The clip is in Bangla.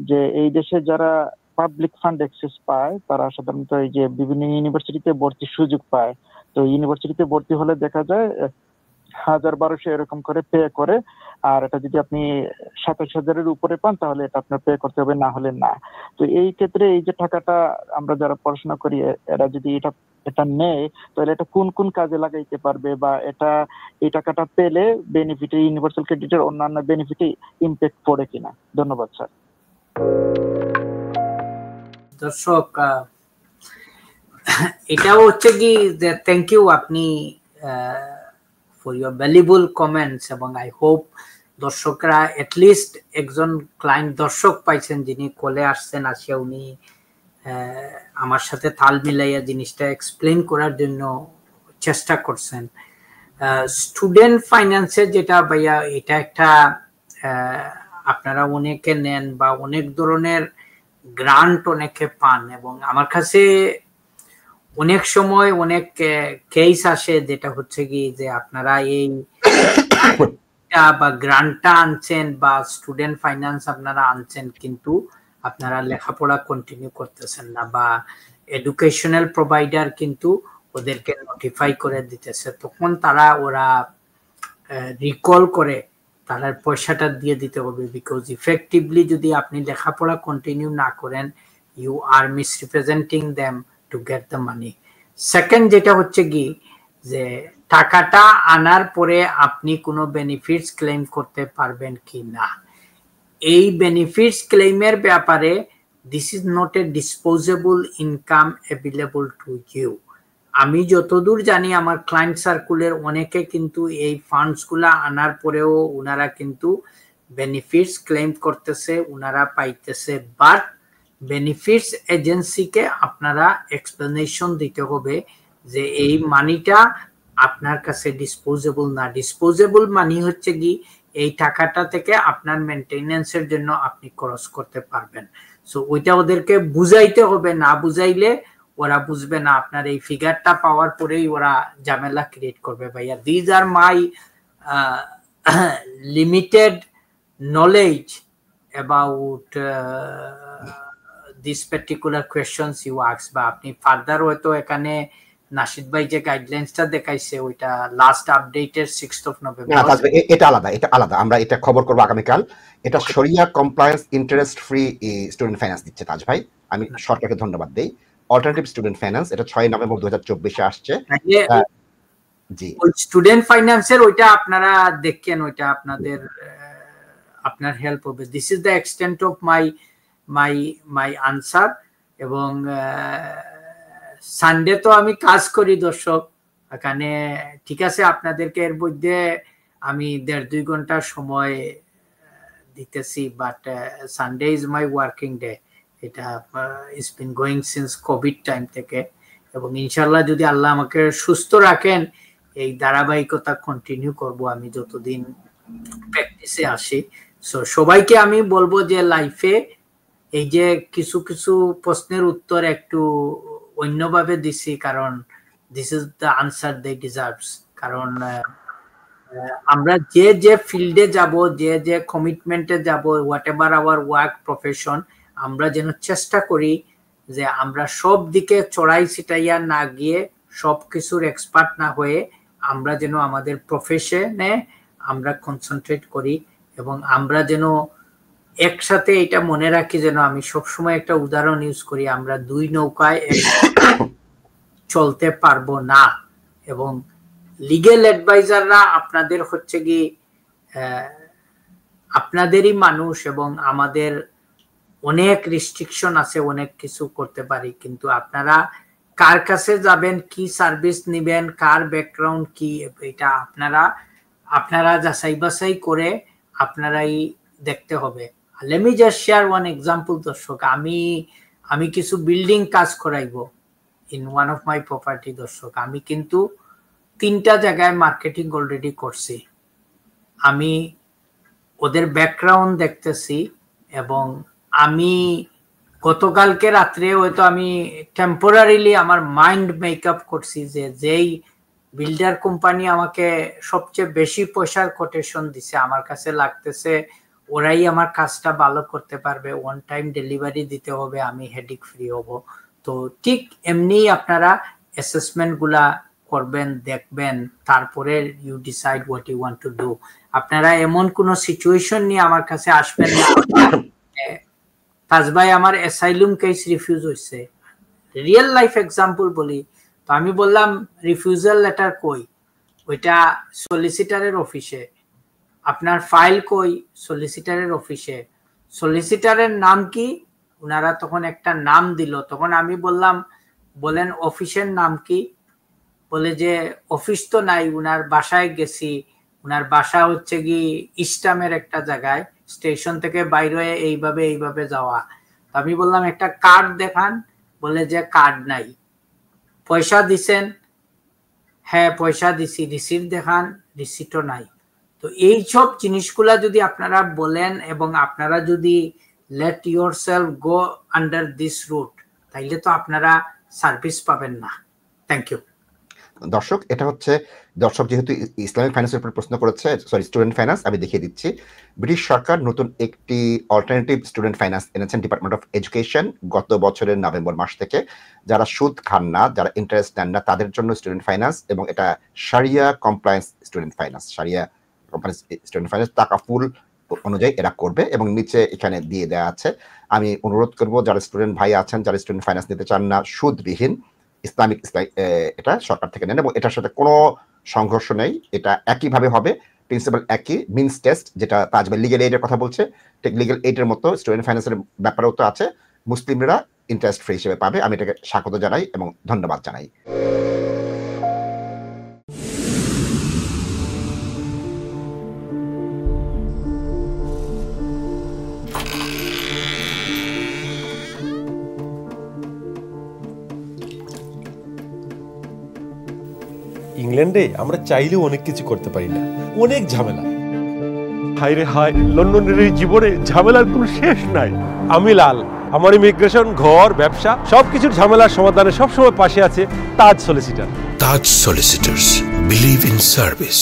যে এই দেশে যারা পাবলিক ফান্ড অ্যাক্সেস পায় তারা সাধারণত এই যে বিভিন্ন ইউনিভার্সিটিতে ভর্তির সুযোগ পায়। তো ইউনিভার্সিটিতে ভর্তি হলে দেখা যায় 1,000-1,200 এরকম করে পে করে। আর এটা যদি আপনি 27,000-এর উপরে পান তাহলে এটা আপনার পে করতে হবে, না হলে না। তো এই ক্ষেত্রে এই যে টাকাটা আমরা যারা পড়াশোনা করি এরা যদি এটা এটা নেয় তাহলে এটা কোন কোন কাজে লাগাইতে পারবে, বা এটা এই টাকাটা পেলে বেনিফিটে ইউনিভার্সাল ক্রেডিটের অন্যান্য বেনিফিটে ইমপ্যাক্ট পড়ে কিনা। ধন্যবাদ স্যার। দর্শক, এটাও হচ্ছে কি যে থ্যাংক ইউ আপনি ফর ইউর ভ্যালুয়েবল কমেন্টস, এবং আই হোপ দর্শকরা এটলিস্ট একজন ক্লায়েন্ট দর্শক পাইছেন যিনি কলে আসছেন, আসিয়া উনি আমার সাথে তাল মিলাইয়া জিনিসটা এক্সপ্লেন করার জন্য চেষ্টা করছেন। স্টুডেন্ট ফাইন্যান্সের যেটা ভাইয়া, এটা একটা আপনারা অনেকে নেন বা অনেক ধরনের গ্রান্ট অনেকে পান, এবং আমার কাছে অনেক সময় অনেক কেস আসে যেটা হচ্ছে কি যে আপনারা এই বা গ্রান্টটা আনছেন বা স্টুডেন্ট ফাইন্যান্স আপনারা আনছেন, কিন্তু আপনারা লেখাপড়া কন্টিনিউ করতেছেন না, বা এডুকেশনাল প্রোভাইডার কিন্তু ওদেরকে নোটিফাই করে দিতেছে, তখন ওরা রিকল করে তারা পয়সাটা দিয়ে দিতে হবে। বিকজ ইফেক্টিভলি যদি আপনি লেখাপড়া কন্টিনিউ না করেন, you are misrepresenting them to get the money. Second যেটা হচ্ছে কি যে টাকাটা আনার পরে আপনি কোনো বেনিফিটস ক্লেম করতে পারবেন কি না। এই বেনিফিটস ক্লেমের ব্যাপারে this is not a disposable income available to you. আমি যতদূর জানি আমার ক্লায়েন্ট সার্কুলের অনেকে কিন্তু এই ফান্ডস গুলা আনার পরেও উনারা কিন্তু বেনিফিটস ক্লেম করতেছে, উনারা পাইতেছে, বাট বেনিফিটস এজেন্সিকে আপনারা এক্সপ্লেনেশন দিতে হবে যে এই মানিটা আপনার কাছে ডিসপোজেবল না। ডিসপোজেবল মানি হচ্ছে কি এই টাকাটা থেকে আপনার মেইনটেনেন্সের জন্য আপনি খরচ করতে পারবেন। সো ওইটা ওদেরকে বুঝাইতে হবে, না বুঝাইলে ওরা বুঝবে না। আপনার এই ফিগারটা পাওয়ার পরেই ওরা ঝামেলা ক্রিয়েট করবে। ভাইয়া, these are my limited knowledge about this particular questions you ask, বা আপনি ফার্দার হয়তো এখানে নাশিদ ভাই যে গাইডলাইন্সটা দেখাইছে ওইটা লাস্ট আপডেটের 6th of November। এটা আলাদা, আমরা এটা খবর করবো আগামীকাল। এটা শরিয়া compliance interest free student finance দিচ্ছে তাজ ভাই, আমি সরকারকে ধন্যবাদ দেই। অল্টারনেটিভ স্টুডেন্ট ফাইন্যান্স, এটা 6 নভেম্বর 2024 আসছে। জি, ওই স্টুডেন্ট ফাইন্যান্সের ওইটা আপনারা দেখেন, ওইটা আপনার হেল্প হবে। This is the extent of my answer. এবং সানডে তো আমি কাজ করি দর্শক এখানে, ঠিক আছে। আপনাদেরকে এর মধ্যে আমি 1.5-2 ঘন্টা সময় দিতেছি, but Sunday is my working day. এটা it's been going since covid time থেকে, এবং ইনশাল্লাহ যদি আল্লাহ আমাকে সুস্থ রাখেন এই ধারাবাহিকতা কন্টিনিউ করব আমি যতদিন প্র্যাকটিসে আসি। সো সবাইকে আমি বলবো যে লাইফে এই যে কিছু কিছু প্রশ্নের উত্তর একটু অন্যভাবে দিছি, কারণ this is the answer they deserves. কারণ আমরা যে ফিল্ডে যাব, যে কমিটমেন্টে যাব, whatever our work profession, আমরা যেন চেষ্টা করি যে আমরা সব দিকে চড়াই ছিটাইয়া না গিয়ে, সব কিছুর এক্সপার্ট না হয়ে, আমরা যেন আমাদের প্রফেশনে আমরা কনসেন্ট্রেট করি, এবং আমরা যেন একসাথে এটা মনে রাখি, যেন আমি সবসময় একটা উদাহরণ ইউজ করি, আমরা 2 নৌকায় চলতে পারবো না। এবং লিগ্যাল অ্যাডভাইজাররা আপনাদের হচ্ছে কি আপনাদেরই মানুষ, এবং আমাদের অনেক রেস্ট্রিকশন আছে, অনেক কিছু করতে পারি, কিন্তু আপনারা কার কাছে যাবেন, কি সার্ভিস নিবেন, কার ব্যাকগ্রাউন্ড কি, এটা আপনারা যাচাই বাছাই করে আপনারাই দেখতে হবে। Let me just share one example দর্শক। আমি কিছু বিল্ডিং কাজ করাইবো in one of my property দর্শক। আমি কিন্তু 3টা জায়গায় মার্কেটিং অলরেডি করছি। আমি ওদের ব্যাকগ্রাউন্ড দেখতেছি, এবং আমি গতকালকে রাত্রে হয়তো আমি টেম্পোরারিলি আমার মাইন্ড মেকআপ করছি যে যেই বিল্ডার কোম্পানি আমাকে সবচেয়ে বেশি পয়সার কোটেশন দিছে, আমার কাছে লাগতেছে ওরাই আমার কাজটা ভালো করতে পারবে, ওয়ান টাইম ডেলিভারি দিতে হবে, আমি হেডিক ফ্রি হব। তো ঠিক এমনি আপনারা অ্যাসেসমেন্ট গুলা করবেন, দেখবেন, তারপরে you decide what you want to do. আপনারা এমন কোন সিচুয়েশন নিয়ে আমার কাছে আসবেন না তাজ ভাই আমার অ্যাসাইলুম কেস রিফিউজ হয়েছে, রিয়েল লাইফ এক্সাম্পল বলি। তো আমি বললাম রিফিউজাল লেটার কই, ওইটা সলিসিটারের অফিসে। আপনার ফাইল কই, সলিসিটারের অফিসে। সলিসিটারের নাম কি, ওনারা তখন একটা নাম দিল। তখন আমি বললাম বলেন অফিসের নাম কি? বলে যে অফিস তো নাই, উনার বাসায় গেছি, উনার বাসা হচ্ছে কি ইস্টামের একটা জায়গায়, স্টেশন থেকে বাইরে হয়ে এইভাবে এইভাবে যাওয়া। তো আমি বললাম একটা কার্ড দেখান, বলে যে কার্ড নাই। পয়সা দিছেন? হ্যাঁ পয়সা দিছি। রিসিট দেখান? রিসিটও নাই। তো এইসব জিনিসগুলা যদি আপনারা বলেন এবং আপনারা যদি let yourself go under this route, তাইলে তো আপনারা সার্ভিস পাবেন না। Thank you. দর্শক, এটা হচ্ছে দর্শক যেহেতু ইসলামিক ফাইন্যান্সের উপর প্রশ্ন করেছে, সরি স্টুডেন্ট ফাইন্যান্স, আমি দেখিয়ে দিচ্ছি। ব্রিটিশ সরকার নতুন একটি অল্টারনেটিভ স্টুডেন্ট ফাইন্যান্স এনেছেন ডিপার্টমেন্ট অফ এডুকেশন গত বছরের নভেম্বর মাস থেকে। যারা সুদ খান না, যারা ইন্টারেস্ট নেন না, তাদের জন্য স্টুডেন্ট ফাইন্যান্স, এবং এটা sharia compliance student finance. Sharia compliance student finance টাকা ফুল অনুযায়ী এরা করবে, এবং নিচে এখানে দিয়ে দেওয়া আছে। আমি অনুরোধ করব যারা স্টুডেন্ট ভাই আছেন, যারা স্টুডেন্ট ফাইন্যান্স নিতে চান না, সুদবিহীন ইসলামিক, এটা সরকার থেকে নেন, এবং এটার সাথে কোনো সংঘর্ষ নেই। এটা একইভাবে হবে, প্রিন্সিপাল একই, মিনস টেস্ট, যেটা তাজমহল লিগেল এইডের কথা বলছে, ঠিক লিগেল এইডের মতো স্টুডেন্ট ফাইন্যান্সের ব্যাপারেও তো আছে। মুসলিমরা ইন্টারেস্ট ফ্রি হিসেবে পাবে। আমি এটাকে স্বাগত জানাই এবং ধন্যবাদ জানাই। ইংল্যান্ডে আমরা চাইলেও অনেক কিছু করতে পারি না, অনেক ঝামেলা। হায় রে হায়, লন্ডনের এই জীবনে ঝামেলার কোনো শেষ নাই। আমি লাল, আমার ইমিগ্রেশন, ঘর, ব্যবসা সবকিছুর ঝামেলার সমাধানে সবসময় পাশে আছে Taj solicitor. Taj solicitors, believe in service.